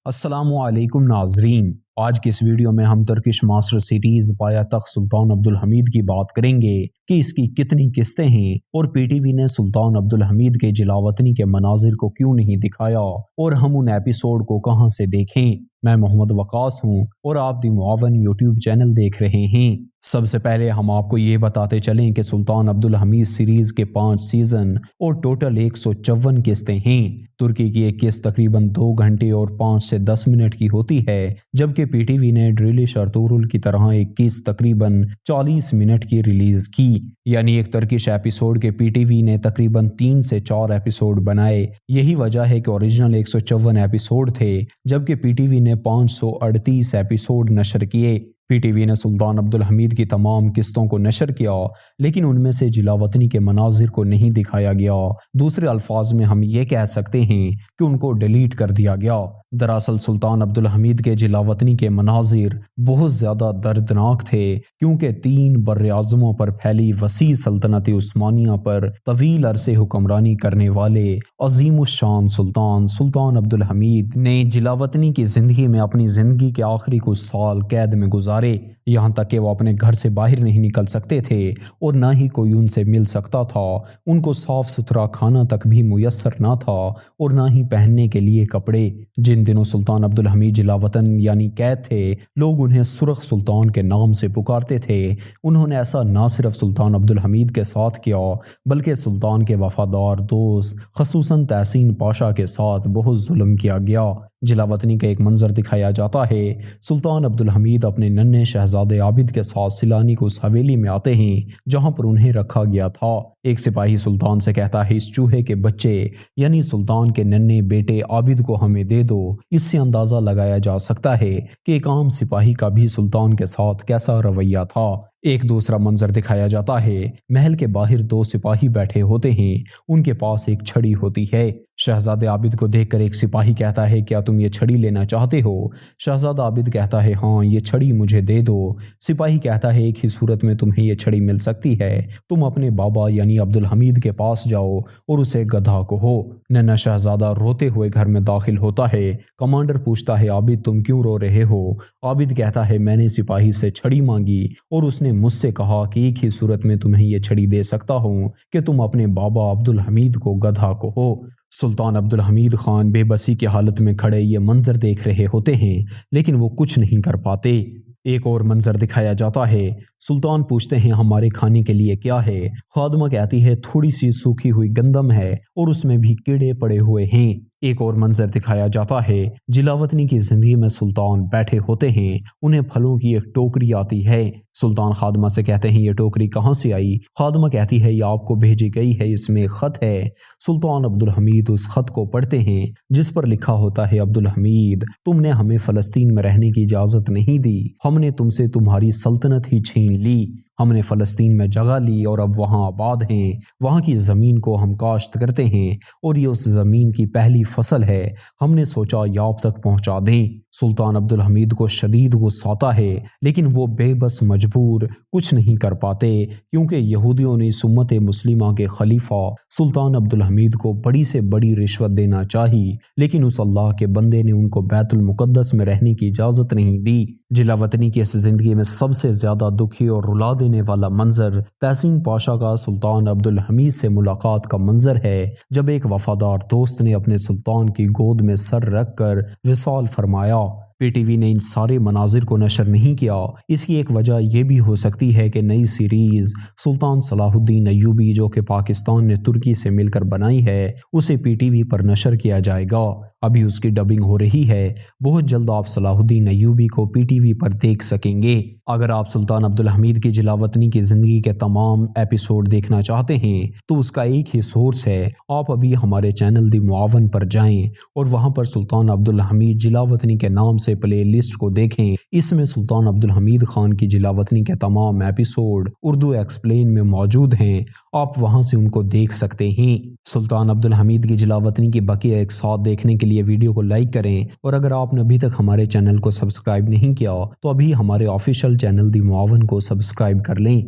السلام علیکم ناظرین، آج کی اس ویڈیو میں ہم ترکش ماسٹر سیریز پایا تخت سلطان عبدالحمید کی بات کریں گے کہ اس کی کتنی قسطیں ہیں اور پی ٹی وی نے سلطان عبدالحمید کے جلاوطنی کے مناظر کو کیوں نہیں دکھایا اور ہم ان ایپیسوڈ کو کہاں سے دیکھیں۔ میں محمد وقاص ہوں اور آپ دی معاون یوٹیوب چینل دیکھ رہے ہیں۔ سب سے پہلے ہم آپ کو یہ بتاتے چلیں کہ سلطان عبدالحمید سیریز کے 5 سیزن اور ٹوٹل 154 قسطیں ہیں۔ ترکی کی ایک قسط تقریباً 2 گھنٹے اور 5 سے 10 منٹ کی ہوتی ہے، جبکہ پی ٹی وی نے ڈریلش ارطغرل کی طرح ایک قسط تقریباً 40 منٹ کی ریلیز کی، یعنی ایک ترکش ایپیسوڈ کے پی ٹی وی نے تقریباً 3 سے 4 ایپیسوڈ بنائے۔ یہی وجہ ہے کہ اوریجنل 154 ایپیسوڈ تھے، جبکہ پی ٹی وی نے 538 ایپیسوڈ نشر کیے۔ پی ٹی وی نے سلطان عبدالحمید کی تمام قسطوں کو نشر کیا، لیکن ان میں سے جلاوطنی کے مناظر کو نہیں دکھایا گیا۔ دوسرے الفاظ میں ہم یہ کہہ سکتے ہیں کہ ان کو ڈیلیٹ کر دیا گیا۔ دراصل سلطان عبدالحمید کے جلاوطنی کے مناظر بہت زیادہ دردناک تھے، کیونکہ 3 براعظموں پر پھیلی وسیع سلطنت عثمانیہ پر طویل عرصے حکمرانی کرنے والے عظیم الشان سلطان عبدالحمید نے جلاوطنی کی زندگی میں اپنی زندگی کے آخری کچھ سال قید میں گزارے، یہاں تک کہ وہ اپنے گھر سے باہر نہیں نکل سکتے تھے اور نہ ہی کوئی ان سے مل سکتا تھا۔ ان کو صاف ستھرا کھانا تک بھی میسر نہ تھا اور نہ ہی پہننے کے لیے کپڑے۔ جن دنوں سلطان عبدالحمید جلاوطن یعنی قید تھے، لوگ انہیں سرخ سلطان کے نام سے پکارتے تھے۔ انہوں نے ایسا نہ صرف سلطان عبدالحمید کے ساتھ کیا، بلکہ سلطان کے وفادار دوست خصوصاً تحسین پاشا کے ساتھ بہت ظلم کیا گیا۔ جلاوطنی کا ایک منظر دکھایا جاتا ہے۔ سلطان عبدالحمید اپنے ننھے شہزادے عابد کے ساتھ سیلانی کو اس حویلی میں آتے ہیں جہاں پر انہیں رکھا گیا تھا۔ ایک سپاہی سلطان سے کہتا ہے، اس چوہے کے بچے یعنی سلطان کے ننھے بیٹے عابد کو ہمیں دے دو۔ اس سے اندازہ لگایا جا سکتا ہے کہ ایک عام سپاہی کا بھی سلطان کے ساتھ کیسا رویہ تھا۔ ایک دوسرا منظر دکھایا جاتا ہے، محل کے باہر 2 سپاہی بیٹھے ہوتے ہیں، ان کے پاس ایک چھڑی ہوتی ہے۔ شہزادے عابد کو دیکھ کر ایک سپاہی کہتا ہے، کیا تم یہ چھڑی لینا چاہتے ہو؟ شہزادہ عابد کہتا ہے، ہاں یہ چھڑی مجھے دے دو۔ سپاہی کہتا ہے، ایک ہی صورت میں تمہیں یہ چھڑی مل سکتی ہے، تم اپنے بابا یعنی عبدالحمید کے پاس جاؤ اور اسے گدھا کہو۔ ننھا شہزادہ روتے ہوئے گھر میں داخل ہوتا ہے۔ کمانڈر پوچھتا ہے، عابد تم کیوں رو رہے ہو؟ عابد کہتا ہے، میں نے سپاہی سے چھڑی مانگی اور اس نے مجھ سے کہا کہ ایک ہی صورت میں تمہیں یہ چھڑی دے سکتا ہوں کہ تم اپنے بابا عبدالحمید کو گدھا کہو۔ سلطان عبدالحمید خان بے بسی کی حالت میں کھڑے یہ منظر دیکھ رہے ہوتے ہیں، لیکن وہ کچھ نہیں کر پاتے۔ ایک اور منظر دکھایا جاتا ہے۔ سلطان پوچھتے ہیں، ہمارے کھانے کے لیے کیا ہے؟ خادمہ کہتی ہے، تھوڑی سی سوکھی ہوئی گندم ہے اور اس میں بھی کیڑے پڑے ہوئے ہیں۔ ایک اور منظر دکھایا جاتا ہے، جلاوطنی کی زندگی میں سلطان بیٹھے ہوتے ہیں، انہیں پھلوں کی ایک ٹوکری آتی ہے۔ سلطان خادمہ سے کہتے ہیں، یہ ٹوکری کہاں سے آئی؟ خادمہ کہتی ہے، یہ آپ کو بھیجی گئی ہے، اس میں ایک خط ہے۔ سلطان عبدالحمید اس خط کو پڑھتے ہیں، جس پر لکھا ہوتا ہے، عبدالحمید تم نے ہمیں فلسطین میں رہنے کی اجازت نہیں دی، ہم نے تم سے تمہاری سلطنت ہی چھین لی، ہم نے فلسطین میں جگہ لی اور اب وہاں آباد ہیں، وہاں کی زمین کو ہم کاشت کرتے ہیں اور یہ اس زمین کی پہلی فصل ہے، ہم نے سوچا یہ آپ تک پہنچا دیں۔ سلطان عبدالحمید کو شدید غصہ آتا ہے، لیکن وہ بے بس مجبور کچھ نہیں کر پاتے، کیونکہ یہودیوں نے اس امت مسلمہ کے خلیفہ سلطان عبدالحمید کو بڑی سے بڑی رشوت دینا چاہی، لیکن اس اللہ کے بندے نے ان کو بیت المقدس میں رہنے کی اجازت نہیں دی۔ جلاوطنی کی اس زندگی میں سب سے زیادہ دکھی اور رلا دینے والا منظر تحسین پاشا کا سلطان عبدالحمید سے ملاقات کا منظر ہے، جب ایک وفادار دوست نے اپنے سلطان کی گود میں سر رکھ کر وصال فرمایا۔ پی ٹی وی نے ان سارے مناظر کو نشر نہیں کیا۔ اس کی ایک وجہ یہ بھی ہو سکتی ہے کہ نئی سیریز سلطان صلاح الدین ایوبی جو کہ پاکستان نے ترکی سے مل کر بنائی ہے، اسے پی ٹی وی پر نشر کیا جائے گا۔ ابھی اس کی ڈبنگ ہو رہی ہے، بہت جلد آپ صلاح الدین ایوبی کو پی ٹی وی پر دیکھ سکیں گے۔ اگر آپ سلطان عبدالحمید کی جلاوطنی کی زندگی کے تمام ایپیسوڈ دیکھنا چاہتے ہیں تو اس کا ایک ہی سورس ہے، آپ ابھی ہمارے چینل دی معاون پر جائیں اور وہاں پر سلطان عبدالحمید جلاوطنی کے نام سے پلے لسٹ کو دیکھیں۔ اس میں سلطان عبدالحمید خان کی جلاوطنی کے تمام ایپیسوڈ اردو ایکسپلین میں موجود ہیں، آپ وہاں سے ان کو دیکھ سکتے ہیں۔ سلطان عبدالحمید کی جلاوطنی کی بقیہ ایک ساتھ دیکھنے کے لیے ویڈیو کو لائک کریں، اور اگر آپ نے ابھی تک ہمارے چینل کو سبسکرائب نہیں کیا تو ابھی ہمارے آفیشیل چینل دی معاون کو سبسکرائب کر لیں۔